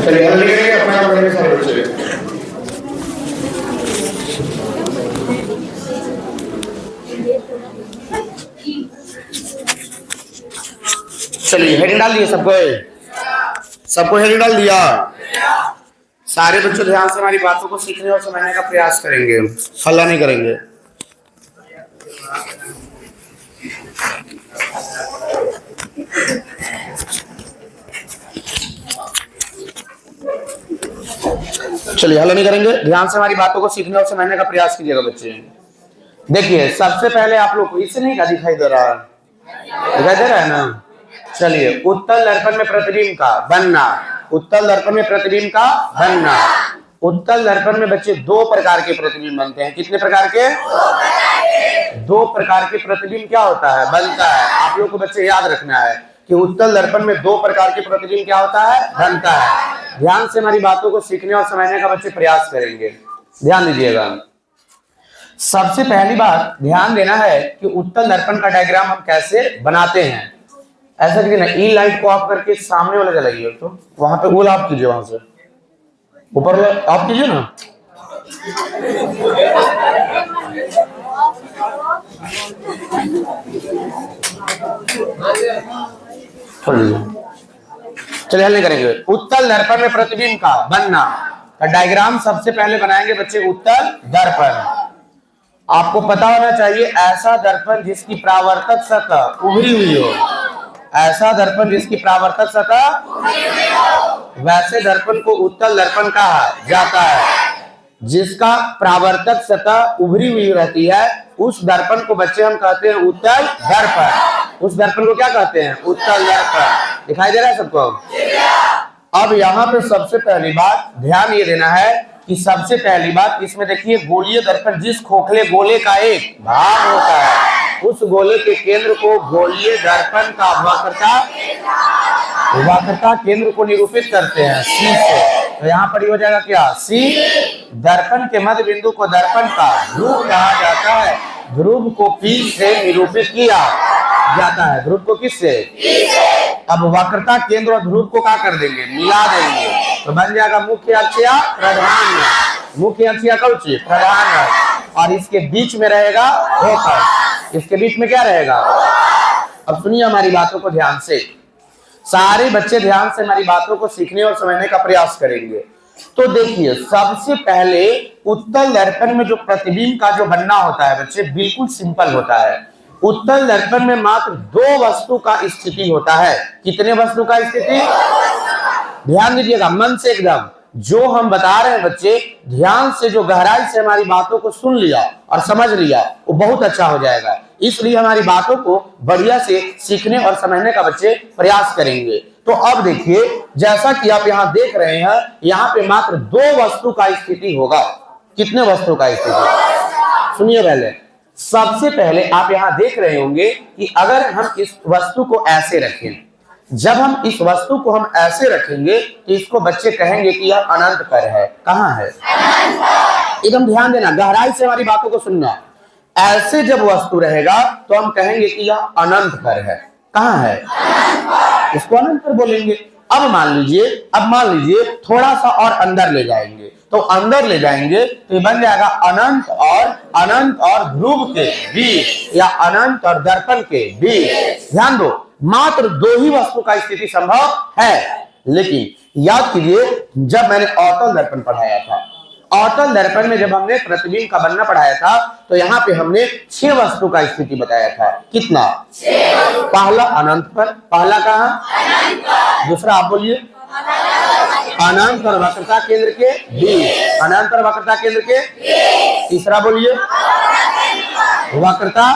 चलिए हल करेंगे, अपना काम करेंगे सारे बच्चे। चलिए हेडिंग डाल दिए सबको, सबको हेडिंग डाल दिया। सारे बच्चों ध्यान से हमारी बातों को सीखने और समझने का प्रयास करेंगे, हल्ला नहीं करेंगे। चलिए हल्ला नहीं करेंगे, ध्यान से हमारी बातों को सीखने और समझने का प्रयास कीजिएगा बच्चे। देखिए सबसे पहले आप लोग को इससे नहीं क्या दिखाई दे रहा है, दिखाई दे रहा है ना। चलिए उत्तल दर्पण में प्रतिबिंब का बनना, उत्तल दर्पण में प्रतिबिंब का बनना। उत्तल दर्पण में बच्चे दो प्रकार के प्रतिबिंब बनते हैं। कितने प्रकार के? दो प्रकार के प्रतिबिंब क्या होता है, बनता है। आप लोग को बच्चे याद रखना है कि उत्तल दर्पण में दो प्रकार के प्रतिबिंब क्या होता है, बनता है। ध्यान से हमारी बातों को सीखने और समझने का बच्चे प्रयास करेंगे, ध्यान दीजिएगा। सबसे पहली बात ध्यान देना है कि उत्तल दर्पण का डायग्राम हम कैसे बनाते हैं। ऐसा कीजिए ना, ई लाइट को ऑफ करके सामने वाला जलाइए, तो वहां पे वो ऑफ कीजिए, वहां से ऊपर ऑफ कीजिए ना। चलिए हल नहीं करेंगे। उत्तल दर्पण में प्रतिबिंब का बनना का डायग्राम सबसे पहले बनाएंगे बच्चे उत्तल दर्पण। आपको पता होना चाहिए ऐसा दर्पण जिसकी परावर्तक सतह उभरी हुई हो, ऐसा दर्पण जिसकी परावर्तक सतह, वैसे दर्पण को उत्तल दर्पण कहा जाता है। जिसका परावर्तक सतह उभरी हुई रहती है उस दर्पण को बच्चे हम कहते हैं उत्तल दर्पण। उस दर्पण को क्या कहते हैं, उत्तल दर्पण। दिखाई दे रहा है सबको? अब यहाँ पे सबसे पहली बात ध्यान ये देना है कि सबसे पहली बात इसमें देखिए गोलीय दर्पण, जिस खोखले गोले का एक भाग होता है उस गोले के केंद्र को गोलीय दर्पण का वक्रता केंद्र को निरूपित करते हैं सी से। तो यहाँ पर हो जाएगा क्या, सी। दर्पण के मध्य बिंदु को दर्पण का ध्रुव कहा जाता है। ध्रुव को पी से निरूपित किया जाता है। ध्रुव को किससे? अब वक्रता केंद्र और ध्रुव को क्या कर देंगे, मिला देंगे, तो बन जाएगा मुख्य अक्ष या प्रधान। मुख्य अक्ष या कौची, प्रधान। और इसके बीच में रहेगा फोकस। इसके बीच में क्या रहेगा? अब सुनिए हमारी बातों को ध्यान से, सारे बच्चे ध्यान से हमारी बातों को सीखने और समझने का प्रयास करेंगे। तो देखिए सबसे पहले उत्तल दर्पण में जो प्रतिबिंब का जो बनना होता है बच्चे, बिल्कुल सिंपल होता है। उत्तल दर्पण में मात्र दो वस्तु का स्थिति होता है। कितने वस्तु का स्थिति? ध्यान दीजिएगा मन से एकदम, जो हम बता रहे हैं बच्चे ध्यान से, जो गहराई से हमारी बातों को सुन लिया और समझ लिया वो बहुत अच्छा हो जाएगा। इसलिए हमारी बातों को बढ़िया से सीखने और समझने का बच्चे प्रयास करेंगे। तो अब देखिए जैसा कि आप यहाँ देख रहे हैं, यहाँ पे मात्र दो वस्तु का स्थिति होगा। कितने वस्तु का स्थिति? सुनिए पहले, सबसे पहले आप यहाँ देख रहे होंगे कि अगर हम इस वस्तु को ऐसे रखें, जब हम इस वस्तु को हम ऐसे रखेंगे तो इसको बच्चे कहेंगे कि यह अनंत पर है। कहाँ है? एकदम ध्यान देना, गहराई से हमारी बातों को सुनना। ऐसे जब वस्तु रहेगा तो हम कहेंगे कि यह अनंत पर है। कहाँ है? इसको अनंत पर बोलेंगे। अब मान लीजिए थोड़ा सा और अंदर ले जाएंगे, तो अंदर ले जाएंगे तो बन जाएगा अनंत और ध्रुव के बीच, या अनंत और दर्पण के बीच। ध्यान दो, मात्र दो ही वस्तु का स्थिति संभव है। लेकिन याद कीजिए जब मैंने अवतल दर्पण पढ़ाया था, अवतल दर्पण में जब हमने प्रतिबिंब का बनना पढ़ाया था तो यहाँ पे हमने 6 वस्तु का स्थिति बताया था। कितना? 6। पहला अनंत पर, पहला कहाँ? दूसरा आप बोलिए, अनंत और वक्रता केंद्र के बीच, अनंत और वक्रता केंद्र के। तीसरा बोलिए वक्रता,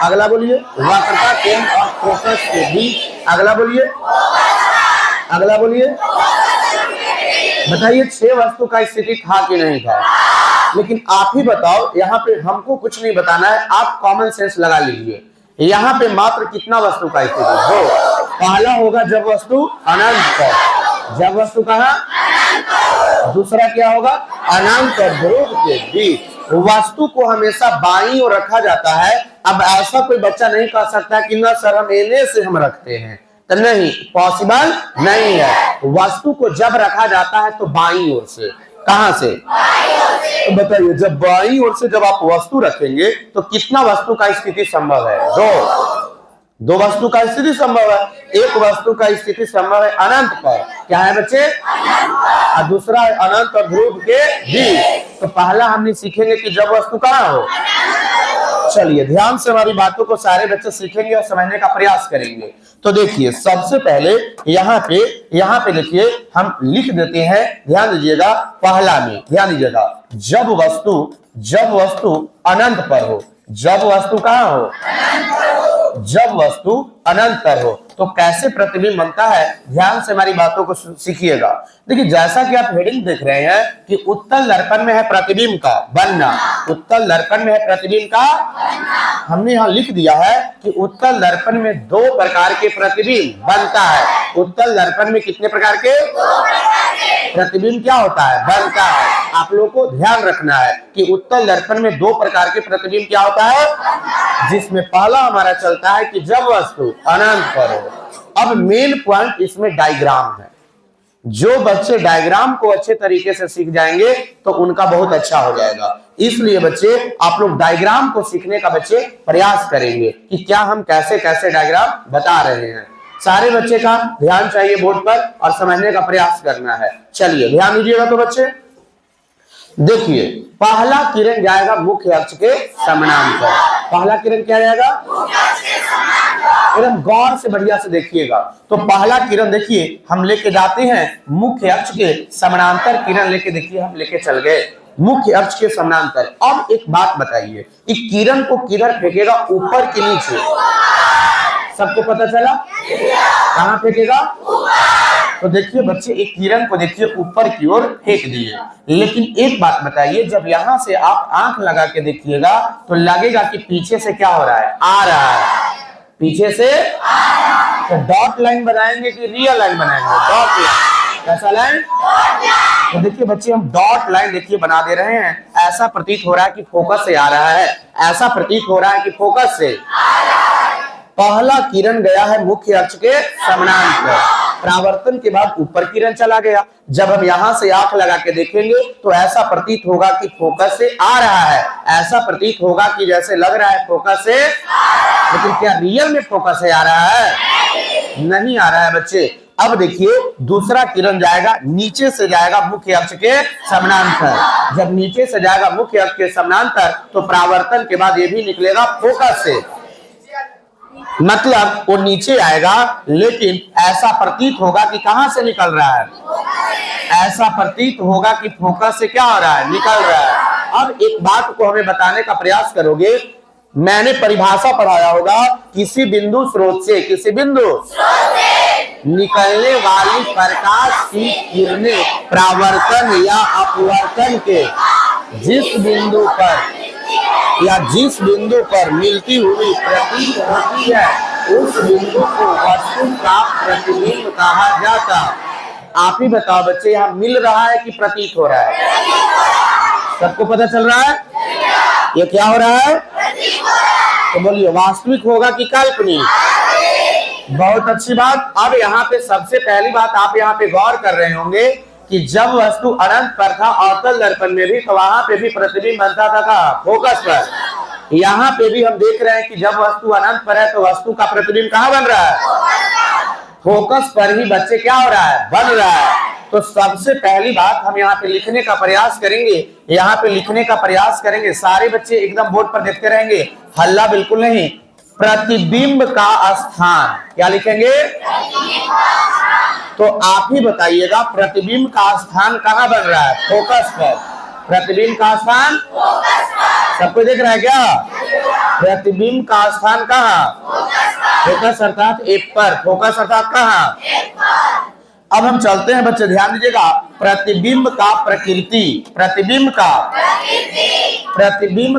अगला बोलिए वक्रता केंद्र और फोकस के बीच, अगला बोलिए, अगला बोलिए। बताइए 6 वस्तु का स्थिति था कि नहीं था? लेकिन आप ही बताओ, यहाँ पे हमको कुछ नहीं बताना है, आप कॉमन सेंस लगा लीजिए। यहाँ पे मात्र कितना वस्तु का स्थिति? 2। पहला होगा जब वस्तु अनंत पर, जब वस्तु कहाँ? दूसरा क्या होगा? अनंत और ध्रुव के बीच। वस्तु को हमेशा बाईं ओर रखा जाता है। अब ऐसा कोई बच्चा नहीं कह सकता कि ना सर हम एने से हम रखते हैं, तो नहीं, पॉसिबल नहीं है। वस्तु को जब रखा जाता है तो बाईं ओर से, कहां से? तो बताइए, जब बाईं ओर से जब आप वस्तु रखेंगे तो कितना वस्तु का स्थिति संभव है? दो वस्तु का स्थिति संभव है। एक वस्तु का स्थिति संभव है अनंत पर, क्या है बच्चे? और दूसरा है अनंत और ध्रुव के बीच। तो पहला हमने सीखेंगे कि जब वस्तु कहां हो। चलिए ध्यान से हमारी बातों को सारे बच्चे सीखेंगे और समझने का प्रयास करेंगे। तो देखिए, सबसे पहले यहाँ पे देखिए हम लिख देते हैं, ध्यान दीजिएगा, पहला में ध्यान दीजिएगा, जब वस्तु अनंत पर हो। जब वस्तु कहां हो? जब वस्तु अनंत पर हो। तो कैसे प्रतिबिंब बनता है, ध्यान से हमारी बातों को सीखिएगा। देखिए, जैसा कि आप हेडिंग देख रहे हैं कि उत्तल दर्पण में है प्रतिबिंब का बनना। उत्तल दर्पण में है प्रतिबिंब का, हमने यहाँ लिख दिया है कि उत्तल दर्पण में 2 प्रकार के प्रतिबिंब बनता है। उत्तल दर्पण में कितने प्रकार के प्रतिबिंब क्या होता है? बनता है। आप लोगों को ध्यान रखना है कि उत्तल दर्पण में 2 प्रकार के प्रतिबिंब क्या होता है, जिसमें पहला हमारा चलता है कि जब वस्तु अनंत पर हो। अब मेन पॉइंट इसमें डायग्राम है। जो बच्चे डायग्राम को अच्छे तरीके से सीख जाएंगे तो उनका बहुत अच्छा हो जाएगा। इसलिए बच्चे आप लोग डायग्राम को सीखने का बच्चे प्रयास करेंगे कि क्या हम कैसे कैसे डायग्राम बता रहे हैं। सारे बच्चे का ध्यान चाहिए बोर्ड पर और समझने का प्रयास करना है। चलिए ध्यान दीजिएगा। तो बच्चे देखिए, पहला किरण जाएगा मुख्य अक्ष के समानांतर। पहला किरण क्या जाएगा? एकदम गौर से बढ़िया से देखिएगा। तो पहला किरण देखिए हम लेके जाते हैं मुख्य अक्ष के समानांतर किरण लेके, देखिए हम लेके चल गए मुख्य अक्ष के समानांतर। अब एक बात बताइए कि किरण को किधर फेंकेगा, ऊपर के नीचे? सबको पता चला? कहां फेंकेगा? तो देखिए बच्चे, एक किरण को देखिए ऊपर की ओर फेंक दिए। लेकिन एक बात बताइए, जब यहां से आप आंख लगा के देखिएगा तो लगेगा कि पीछे से क्या हो रहा है? आ रहा है। पीछे से तो डॉट लाइन बनाएंगे कि रियल लाइन बनाएंगे? Dot line. कैसा लाइन? तो देखिए बच्चे, हम डॉट लाइन देखिए बना दे रहे हैं। ऐसा प्रतीत हो रहा है कि फोकस से आ रहा है। ऐसा प्रतीत हो रहा है कि फोकस से। पहला किरण गया है मुख्य अक्ष के समानांतर, परावर्तन के बाद ऊपर किरण चला गया। जब हम यहां से आंख लगा के देखेंगे तो ऐसा प्रतीत होगा कि फोकस से आ रहा है। ऐसा प्रतीत होगा कि जैसे लग रहा है फोकस से, लेकिन क्या रियल में फोकस से आ रहा है? नहीं आ रहा है बच्चे। अब देखिए, दूसरा किरण जाएगा, नीचे से जाएगा मुख्य अक्ष के समानांतर। जब नीचे से जाएगा मुख्य अक्ष के समानांतर तो परावर्तन के बाद ये भी निकलेगा फोकस से। मतलब वो नीचे आएगा, लेकिन ऐसा प्रतीत होगा कि कहां से निकल रहा है? ऐसा प्रतीत होगा कि फोकस से क्या हो रहा है? निकल रहा है। अब एक बात को हमें बताने का प्रयास करोगे। मैंने परिभाषा पढ़ाया होगा, किसी बिंदु स्रोत से, किसी बिंदु निकलने वाली प्रकाश की किरणें परावर्तन या अपवर्तन के जिस बिंदु पर मिलती हुई प्रतीत होती है, उस बिंदु को वस्तु का प्रतिबिंब कहा जाता। आप ही बताओ बच्चे, यहाँ मिल रहा है कि प्रतीत हो रहा है? सबको पता चल रहा है ये क्या हो रहा है? तो बोलिए, वास्तविक होगा कि काल्पनिक? बहुत अच्छी बात। अब यहाँ पे सबसे पहली बात आप यहाँ पे गौर कर रहे होंगे कि जब वस्तु अनंत पर था अवतल दर्पण में भी, तो वहां पे भी प्रतिबिंब बनता था फोकस पर। यहाँ पे भी हम देख रहे हैं कि जब वस्तु अनंत पर है तो वस्तु का प्रतिबिंब कहाँ बन रहा है? फोकस पर ही बच्चे क्या हो रहा है? बन रहा है। तो सबसे पहली बात हम यहाँ पे लिखने का प्रयास करेंगे। यहाँ पे लिखने का प्रयास करेंगे, सारे बच्चे एकदम बोर्ड पर देखते रहेंगे, हल्ला बिल्कुल नहीं। प्रतिबिंब का स्थान क्या लिखेंगे? तो आप ही बताइएगा, प्रतिबिंब का स्थान कहाँ बन रहा है? फोकस पर। प्रतिबिंब का स्थान सबको देख रहा है क्या? प्रतिबिंब का स्थान कहाँ? फोकस अर्थात एक पर। फोकस अर्थात कहाँ? अब हम चलते हैं बच्चे, ध्यान दीजिएगा। प्रतिबिंब का प्रकृति, प्रतिबिंब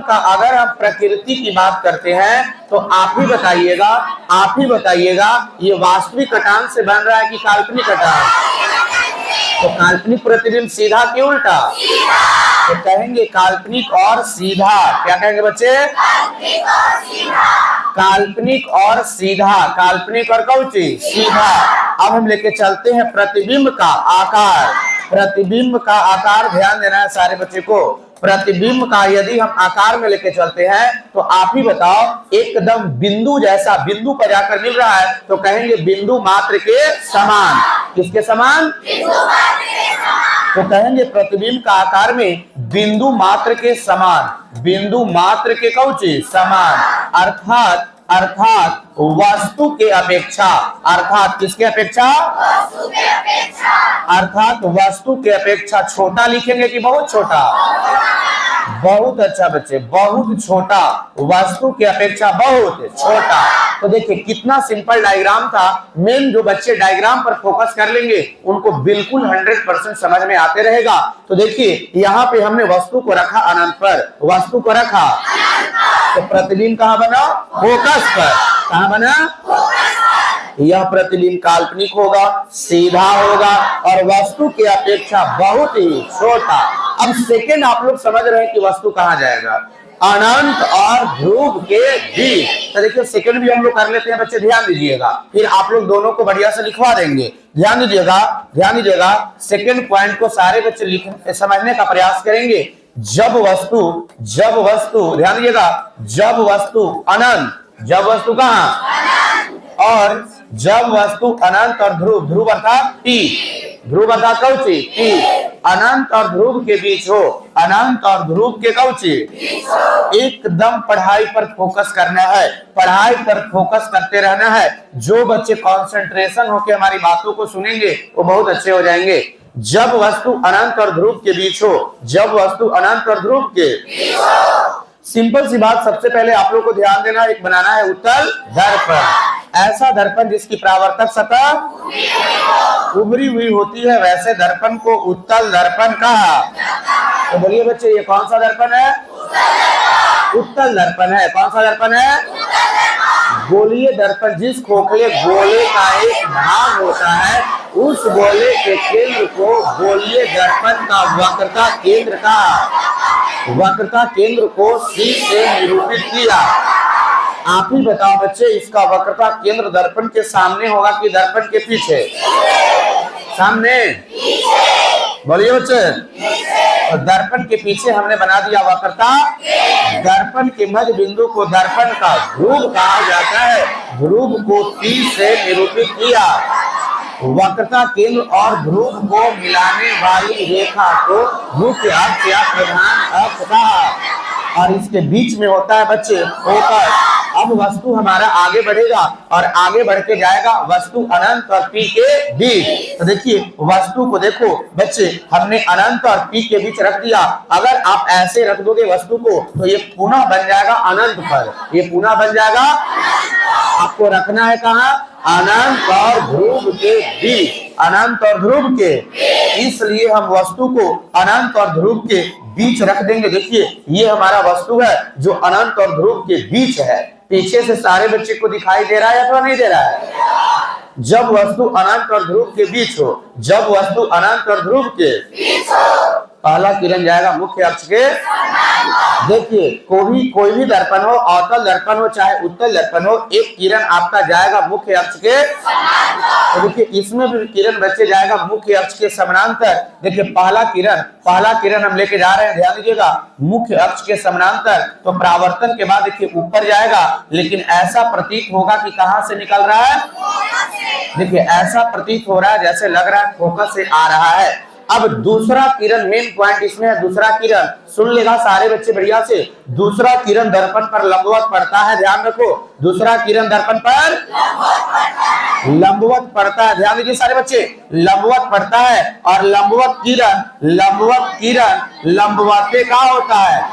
का अगर हम प्रकृति की बात करते हैं तो आप ही बताइएगा ये वास्तविक कटान से बन रहा है कि काल्पनिक कटान? तो काल्पनिक प्रतिबिंब सीधा कि उल्टा? तो कहेंगे काल्पनिक और सीधा। क्या कहेंगे बच्चे? काल्पनिक और सीधा, काल्पनिक और कौची सीधा। अब हम लेके चलते हैं प्रतिबिंब का आकार। प्रतिबिंब का आकार ध्यान देना है सारे बच्चे को। प्रतिबिंब का यदि हम आकार में लेके चलते हैं तो आप ही बताओ, एकदम बिंदु जैसा, बिंदु पर जाकर मिल रहा है तो कहेंगे बिंदु मात्र के समान। किसके समान? तो कहेंगे प्रतिबिंब का आकार में बिंदु मात्र के समान, बिंदु मात्र के कौची समान। अर्थात वस्तु के अपेक्षा, अर्थात किसके अपेक्षा? वस्तु के अपेक्षा। अर्थात वस्तु के अपेक्षा छोटा लिखेंगे कि बहुत छोटा? बहुत अच्छा बच्चे, बहुत छोटा, वस्तु की अपेक्षा बहुत छोटा। तो देखिए कितना सिंपल डायग्राम था। मेन जो बच्चे डायग्राम पर फोकस कर लेंगे उनको बिल्कुल 100% समझ में आते रहेगा। तो देखिए यहाँ पे हमने वस्तु को रखा अनंत पर, वस्तु को रखा तो प्रतिबिंब कहाँ बना? फोकस पर। कहाँ बना? यह प्रतिबिंब काल्पनिक होगा, सीधा होगा और वस्तु की अपेक्षा बहुत ही छोटा। अब सेकंड आप लोग समझ रहे हैं कि वस्तु कहाँ जाएगा? अनंत और ध्रुव के बीच। तो देखिए सेकंड भी हम लोग कर लेते हैं बच्चे, ध्यान दीजिएगा, फिर आप लोग दोनों को बढ़िया से लिखवा देंगे। ध्यान दीजिएगा, ध्यान दीजिएगा। सेकंड पॉइंट को सारे बच्चे समझने का प्रयास करेंगे। जब वस्तु ध्यान दीजिएगा, जब वस्तु अनंत, जब वस्तु कहाँ? और जब वस्तु अनंत और ध्रुव, ध्रुव अर्थात टी, ध्रुव अर्थात कौची टी, अनंत और ध्रुव के बीच हो, अनंत और ध्रुव के कौची एकदम पढ़ाई पर फोकस करना है, पढ़ाई पर फोकस करते रहना है। जो बच्चे कंसंट्रेशन होकर हमारी बातों को सुनेंगे वो बहुत अच्छे हो जाएंगे। जब वस्तु अनंत और ध्रुव के बीच हो, जब वस्तु अनंत और ध्रुव के बीच हो। सिंपल सी बात, सबसे पहले आप लोग को ध्यान देना, एक बनाना है उत्तल दर्पण। ऐसा दर्पण जिसकी परावर्तक सतह उभरी हुई होती है, वैसे दर्पण को उत्तल दर्पण कहा। तो बोलिए बच्चे ये कौन सा दर्पण है? उत्तल दर्पण है। कौन सा दर्पण है? गोलीय दर्पण। जिस खोखले गोले का एक भाग होता है उस गोले के केंद्र को गोलीय दर्पण का वक्रता केंद्र का, वक्रता केंद्र को C से निरूपित किया। आप ही बताओ बच्चे, इसका वक्रता केंद्र दर्पण के सामने होगा कि दर्पण के पीछे? सामने। बोलिए बच्चे। और दर्पण के पीछे हमने बना दिया वक्रता। दर्पण के मध्य बिंदु को दर्पण का ध्रुव कहा जाता है। ध्रुव को P से निरूपित किया। वक्रता केंद्र और ध्रुव को मिलाने वाली रेखा को मुख्य अक्ष या प्रधान अक्ष कहा। और इसके बीच में होता है बच्चे फोकस। अब वस्तु हमारा आगे बढ़ेगा और आगे बढ़ के जाएगा वस्तु अनंत और P के बीच। तो देखिए वस्तु को देखो बच्चे, हमने अनंत और P के बीच रख दिया। अगर आप ऐसे रख दोगे वस्तु को तो ये पुनः बन जाएगा अनंत पर, ये पुनः बन जाएगा। आपको रखना है कहाँ? अनंत और ध्रुव के बीच, अनंत और ध्रुव के। इसलिए हम वस्तु को अनंत और ध्रुव के बीच रख देंगे। देखिए ये हमारा वस्तु है जो अनंत और ध्रुव के बीच है। पीछे से सारे बच्चे को दिखाई दे रहा है अथवा नहीं दे रहा है? जब वस्तु अनंत और ध्रुव के बीच हो, जब वस्तु अनंत और ध्रुव के बीच हो, पहला किरण जाएगा मुख्य अक्ष के। देखिए कोई भी दर्पण हो, अवतल दर्पण हो चाहे उत्तल दर्पण हो, एक किरण आपका जाएगा मुख्य अक्ष के। तो देखिए इसमें भी किरण बच्चे जाएगा मुख्य अक्ष के समानांतर। देखिए पहला किरण हम लेके जा रहे हैं, ध्यान दीजिएगा, मुख्य अक्ष के समानांतर। तो परावर्तन के बाद देखिए ऊपर जाएगा, लेकिन ऐसा प्रतीत होगा कि कहां से निकल रहा है? देखिए ऐसा प्रतीत हो रहा है जैसे लग रहा है फोकस से आ रहा है। अब दूसरा किरण, मेन पॉइंट इसमें है दूसरा किरण। सुन लेगा सारे बच्चे बढ़िया से। दूसरा किरण दर्पण पर लंबवत पड़ता है, ध्यान रखो। दूसरा किरण दर्पण पर लंबवत पड़ता है, ध्यान दीजिए सारे बच्चे, लंबवत पड़ता है। और लंबवत किरण लंबवत का होता है,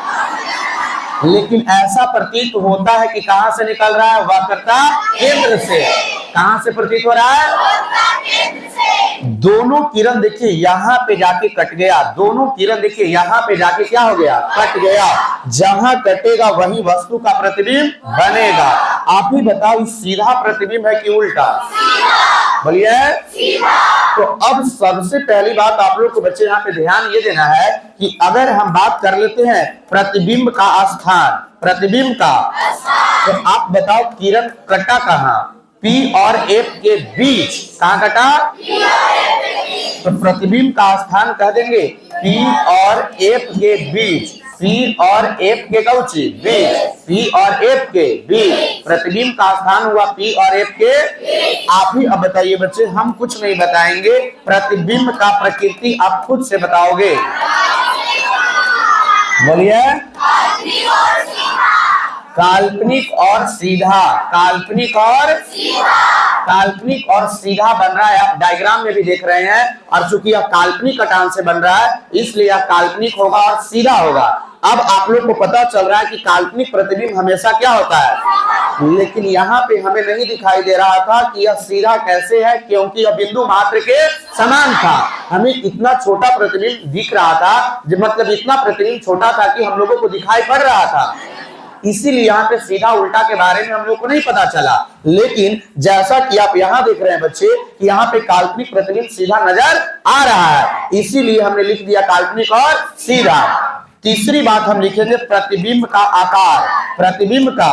लेकिन ऐसा प्रतीत होता है कि कहां से निकल रहा है? वक्रता केंद्र से। कहां से प्रतीत हो रहा है? दोनों किरण देखिए यहाँ पे जाके कट गया, दोनों किरण देखिए यहाँ पे जाके क्या हो गया, कट गया। जहां कटेगा वही वस्तु का प्रतिबिंब बनेगा। आप ही बताओ सीधा प्रतिबिंब है कि उल्टा? बोलिए सीधा। तो अब सबसे पहली बात आप लोग को बच्चे यहाँ पे ध्यान ये देना है कि अगर हम बात कर लेते हैं प्रतिबिंब का स्थान, प्रतिबिंब का, तो आप बताओ किरण कटा कहाँ? P और F के बीच। कहाँ कटा? तो प्रतिबिंब का स्थान कह देंगे P और F के बीच, P और F के कौची बीच, P और F के बीच प्रतिबिंब का स्थान हुआ P और F के। आप ही अब बताइए बच्चे, हम कुछ नहीं बताएंगे, प्रतिबिंब का प्रकृति आप खुद से बताओगे। बोलिए काल्पनिक और सीधा, काल्पनिक और सीधा, काल्पनिक और सीधा बन रहा है। आप डायग्राम में भी देख रहे हैं, और चूंकि यह काल्पनिक कटान से बन रहा है इसलिए यह काल्पनिक होगा और सीधा होगा। अब आप लोग को पता चल रहा है कि काल्पनिक प्रतिबिंब हमेशा क्या होता है, लेकिन यहाँ पे हमें नहीं दिखाई दे रहा था कि यह सीधा कैसे है, क्योंकि यह बिंदु मात्र के समान था। हमें इतना छोटा प्रतिबिंब दिख रहा था, मतलब इतना प्रतिबिंब छोटा था कि हम लोगों को दिखाई पड़ रहा था, इसीलिए यहाँ पे सीधा उल्टा के बारे में हम लोग को नहीं पता चला। लेकिन जैसा कि आप यहाँ देख रहे हैं बच्चे कि यहाँ पे काल्पनिक प्रतिबिंब सीधा नजर आ रहा है, इसीलिए हमने लिख दिया काल्पनिक और सीधा। तीसरी बात हम लिखेंगे प्रतिबिंब का आकार, प्रतिबिंब का।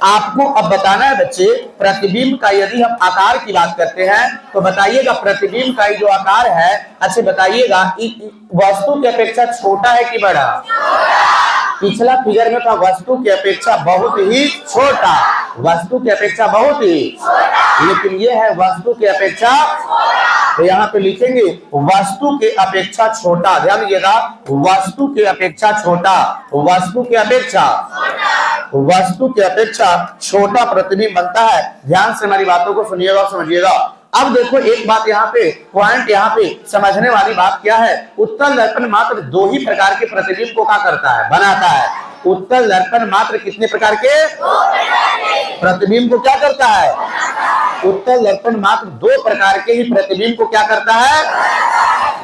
आपको अब बताना है बच्चे, प्रतिबिंब का यदि हम आकार की बात करते हैं तो बताइएगा प्रतिबिंब का जो आकार है, अच्छा बताइएगा वस्तु की अपेक्षा छोटा है कि बड़ा? पिछला फिगर में था वस्तु की अपेक्षा बहुत ही छोटा, वस्तु की अपेक्षा बहुत ही, लेकिन ये है वस्तु की अपेक्षा, तो यहाँ पे लिखेंगे वस्तु के अपेक्षा छोटा। ध्यान दीजिएगा, वस्तु के अपेक्षा छोटा, वस्तु के अपेक्षा, वस्तु के अपेक्षा छोटा प्रतिबिंब बनता है। ध्यान से हमारी बातों को सुनिएगा और समझिएगा। अब देखो एक बात यहाँ पे, पॉइंट यहाँ पे समझने वाली बात क्या है, उत्तल दर्पण मात्र दो ही प्रकार के प्रतिबिंब को क्या करता है, बनाता है। उत्तल दर्पण मात्र कितने प्रकार के प्रतिबिंब को क्या करता है? उत्तल दर्पण मात्र दो प्रकार के ही प्रतिबिंब को क्या करता है,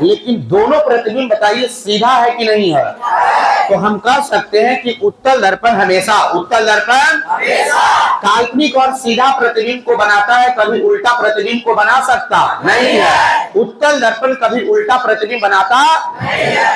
लेकिन दोनों प्रतिबिंब बताइए सीधा है कि नहीं है? तो हम कह सकते हैं कि उत्तल दर्पण हमेशा, उत्तल दर्पण काल्पनिक और सीधा प्रतिबिंब को बनाता है, कभी उल्टा प्रतिबिंब को बना सकता नहीं है। उत्तल दर्पण कभी उल्टा प्रतिबिंब बनाता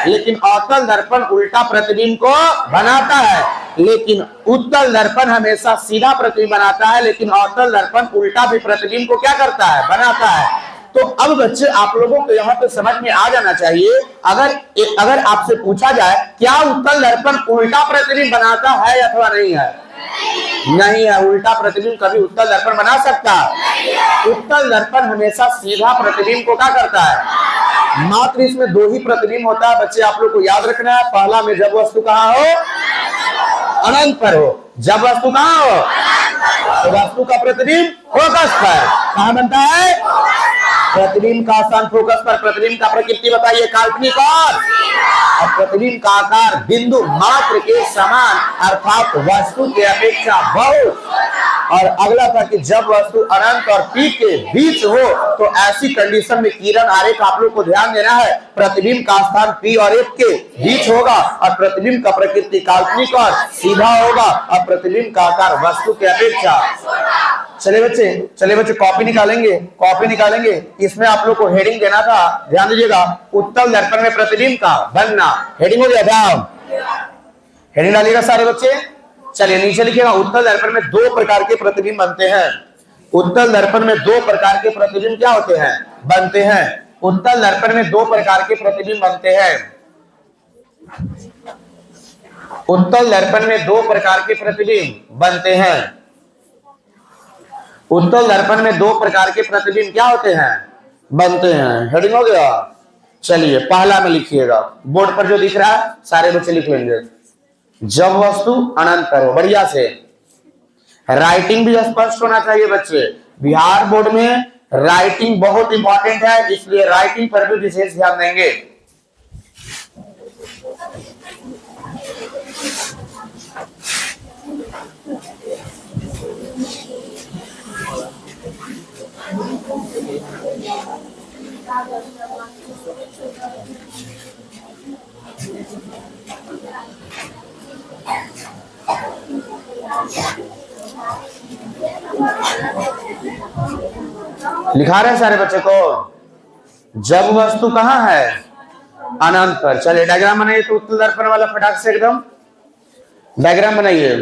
लेकिन अवतल दर्पण उल्टा प्रतिबिंब को बनाता है, लेकिन उत्तल दर्पण हमेशा सीधा प्रतिबिंब बनाता है, लेकिन अवतल दर्पण उल्टा भी प्रतिबिंब को क्या करता है, बनाता है। तो अब बच्चे आप लोगों को यहाँ पे समझ में आ जाना चाहिए, अगर आपसे पूछा जाए क्या उत्तल दर्पण उल्टा प्रतिबिंब बनाता है अथवा नहीं है? नहीं है, उल्टा प्रतिबिंब कभी उत्तल दर्पण बना सकता? उत्तल दर्पण हमेशा सीधा प्रतिबिंब को क्या करता है, मात्र इसमें दो ही प्रतिबिंब होता है बच्चे, आप लोग को याद रखना है। पहला में जब वस्तु कहाँ हो, अनंत पर हो, जब वस्तु कहाँ हो, तो वस्तु का प्रतिबिंब फोकस पर कहाँ बनता है, प्रतिबिंब का स्थान फोकस पर। प्रतिबिंब का प्रकृति बताइए, काल्पनिक और प्रतिबिंब का आकार बिंदु मात्र के समान, अर्थात वस्तु की अपेक्षा बहुत। और अगला था कि जब वस्तु अनंत और P के बीच हो तो ऐसी कंडीशन में किरण आरेख आप लोग को ध्यान देना है, प्रतिबिंब का स्थान P और F के बीच होगा और प्रतिबिंब का प्रकृति काल्पनिक और सीधा होगा और प्रतिबिंब का आकार वस्तु की अपेक्षा। चलिए बच्चे कॉपी निकालेंगे, कॉपी निकालेंगे। इसमें आप लोग को हेडिंग देना था, ध्यान दीजिएगा, उत्तल दर्पण में प्रतिबिंब का बनना। हेडिंग हो गया था, हेडिंग डालिएगा सारे बच्चे। चलिए नीचे लिखिएगा, उत्तल दर्पण में दो प्रकार के प्रतिबिंब बनते हैं। उत्तल दर्पण में दो प्रकार के प्रतिबिंब क्या होते हैं, बनते हैं। उत्तल दर्पण में दो प्रकार के प्रतिबिंब बनते हैं। उत्तल दर्पण में दो प्रकार के प्रतिबिंब बनते हैं। उत्तल दर्पण में दो प्रकार के प्रतिबिंब क्या होते हैं, बनते हैं। हेडिंग हो गया। चलिए पहला में लिखिएगा, बोर्ड पर जो दिख रहा है सारे बच्चे लिख लेंगे, जब वस्तु अनंत पर हो। बढ़िया से राइटिंग भी स्पष्ट होना चाहिए बच्चे, बिहार बोर्ड में राइटिंग बहुत इंपॉर्टेंट है, इसलिए राइटिंग पर भी विशेष ध्यान देंगे। लिखा रहे हैं सारे बच्चे को। जब वस्तु कहाँ है, अनंत पर। चलिए डायग्राम बनाइए तो उत्तल दर्पण वाला फटाक से एकदम डायग्राम बनाइए।